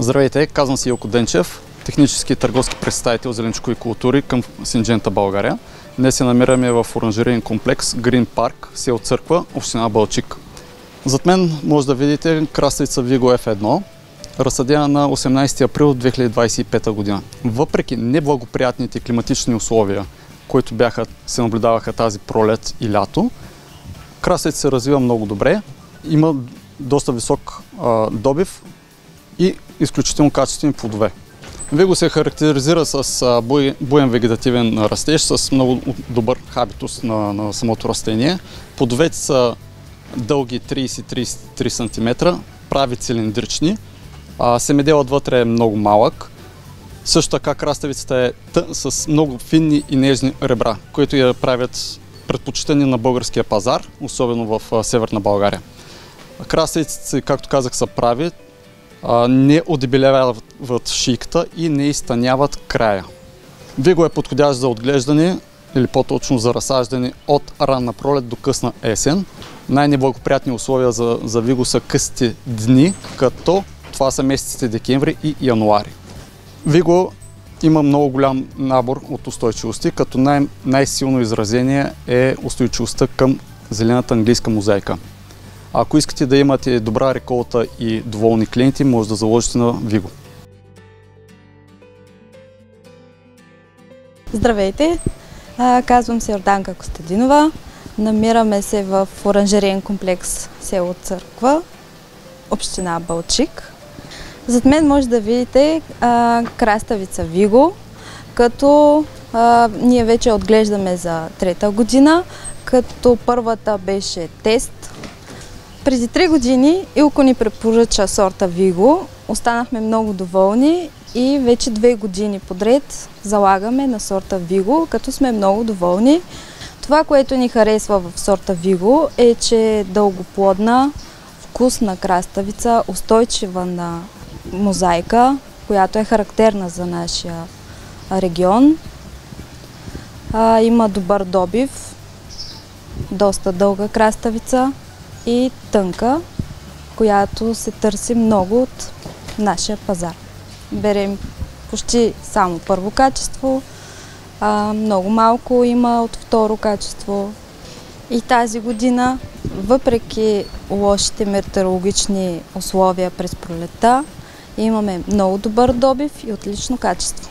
Здравейте, казвам се Илко Денчев, технически и търговски представител зеленчукови култури към Синджента, България. Днес се намираме в оранжериен комплекс Green Park, село Църква, община Балчик. Зад мен може да видите краставица Vigo F1, разсадена на 18 април 2025 година. Въпреки неблагоприятните климатични условия, които се наблюдаваха тази пролет и лято, краставица се развива много добре, има доста висок добив и изключително качествени плодове. Vigo се характеризира с буен вегетативен растеж, с много добър хабитус на самото растение. Плодовете са дълги 30-33 см, прави цилиндрични. Семеделът вътре е много малък. Също така краставицата е с много финни и нежни ребра, които я правят предпочитани на българския пазар, особено в Северна България. Краставиците, както казах, са прави, не одебеляват шийката и не изтъняват края. Vigo е подходящ за отглеждане или по-точно за разсаждане от ранна пролет до късна есен. Най-неблагоприятни условия за Vigo са късите дни, като това са месеците декември и януари. Vigo има много голям набор от устойчивости, като най-силно изразение е устойчивостта към зелената английска мозайка. Ако искате да имате добра реколта и доволни клиенти, може да заложите на Vigo. Здравейте! Казвам се Йорданка Костадинова. Намираме се в оранжериен комплекс село Църква, община Балчик. Зад мен може да видите краставица Vigo, като ние вече отглеждаме за трета година, като първата беше тест. Преди 3 години Илко ни препоръча сорта Vigo, останахме много доволни и вече 2 години подред залагаме на сорта Vigo, като сме много доволни. Това, което ни харесва в сорта Vigo е, че е дългоплодна, вкусна краставица, устойчива на мозайка, която е характерна за нашия регион. Има добър добив, доста дълга краставица и тънка, която се търси много от нашия пазар. Берем почти само първо качество, много малко има от второ качество. И тази година, въпреки лошите метеорологични условия през пролетта, имаме много добър добив и отлично качество.